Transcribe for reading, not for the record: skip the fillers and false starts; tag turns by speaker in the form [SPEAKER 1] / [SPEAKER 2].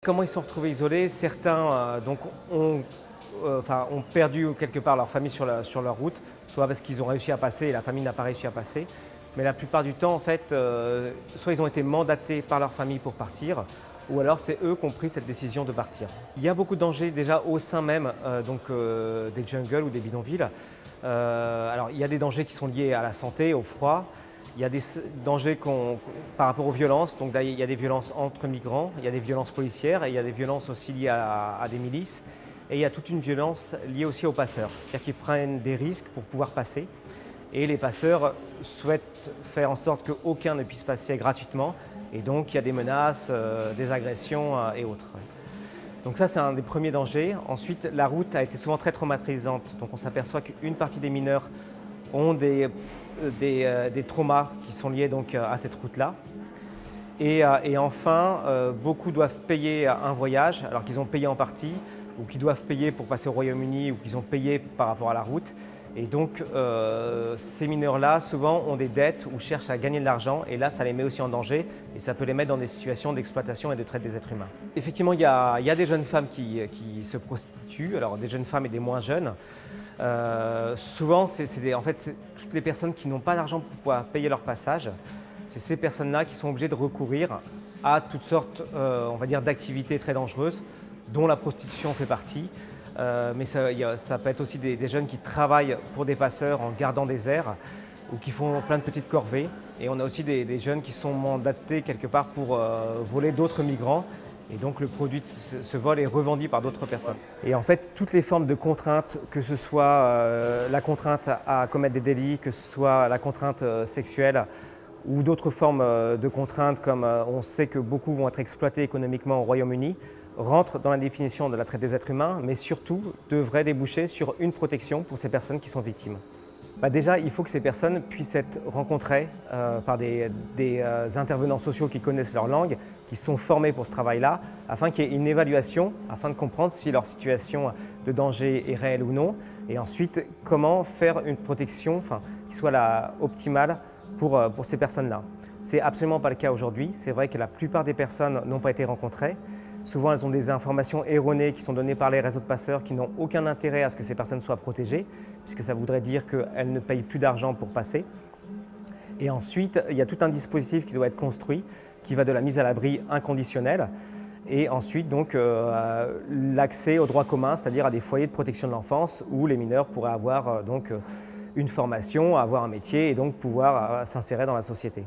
[SPEAKER 1] Comment ils se sont retrouvés isolés? Certains ont perdu quelque part leur famille sur leur route, soit parce qu'ils ont réussi à passer et la famille n'a pas réussi à passer. Mais la plupart du temps, en fait, soit ils ont été mandatés par leur famille pour partir, ou alors c'est eux qui ont pris cette décision de partir. Il y a beaucoup de dangers déjà au sein même des jungles ou des bidonvilles. Alors il y a des dangers qui sont liés à la santé, au froid. Il y a des dangers par rapport aux violences. Donc il y a des violences entre migrants, il y a des violences policières et il y a des violences aussi liées à des milices. Et il y a toute une violence liée aussi aux passeurs, c'est-à-dire qu'ils prennent des risques pour pouvoir passer. Et les passeurs souhaitent faire en sorte qu'aucun ne puisse passer gratuitement. Et donc il y a des menaces, des agressions et autres. Donc ça, c'est un des premiers dangers. Ensuite, la route a été souvent très traumatisante. Donc on s'aperçoit qu'une partie des mineurs ont des traumas qui sont liés donc à cette route-là. Et enfin, beaucoup doivent payer un voyage, alors qu'ils ont payé en partie, ou qu'ils doivent payer pour passer au Royaume-Uni, ou qu'ils ont payé par rapport à la route. Et donc, ces mineurs-là, souvent, ont des dettes ou cherchent à gagner de l'argent. Et là, ça les met aussi en danger et ça peut les mettre dans des situations d'exploitation et de traite des êtres humains. Effectivement, il y a des jeunes femmes qui se prostituent, alors des jeunes femmes et des moins jeunes. Souvent, c'est toutes les personnes qui n'ont pas d'argent pour pouvoir payer leur passage. C'est ces personnes-là qui sont obligées de recourir à toutes sortes, on va dire, d'activités très dangereuses, dont la prostitution fait partie. Mais ça peut être aussi des jeunes qui travaillent pour des passeurs en gardant des airs ou qui font plein de petites corvées. Et on a aussi des jeunes qui sont mandatés quelque part pour voler d'autres migrants. Et donc le produit de ce vol est revendu par d'autres personnes. Et en fait, toutes les formes de contraintes, que ce soit la contrainte à commettre des délits, que ce soit la contrainte sexuelle ou d'autres formes de contraintes, comme on sait que beaucoup vont être exploités économiquement au Royaume-Uni, rentrent dans la définition de la traite des êtres humains, mais surtout devraient déboucher sur une protection pour ces personnes qui sont victimes. Déjà, il faut que ces personnes puissent être rencontrées par des intervenants sociaux qui connaissent leur langue, qui sont formés pour ce travail-là, afin qu'il y ait une évaluation, afin de comprendre si leur situation de danger est réelle ou non, et ensuite comment faire une protection qui soit optimale pour ces personnes-là. Ce n'est absolument pas le cas aujourd'hui. C'est vrai que la plupart des personnes n'ont pas été rencontrées. Souvent, elles ont des informations erronées qui sont données par les réseaux de passeurs qui n'ont aucun intérêt à ce que ces personnes soient protégées, puisque ça voudrait dire qu'elles ne payent plus d'argent pour passer. Et ensuite, il y a tout un dispositif qui doit être construit, qui va de la mise à l'abri inconditionnelle, et ensuite donc l'accès aux droits communs, c'est-à-dire à des foyers de protection de l'enfance où les mineurs pourraient avoir une formation, avoir un métier et donc pouvoir s'insérer dans la société.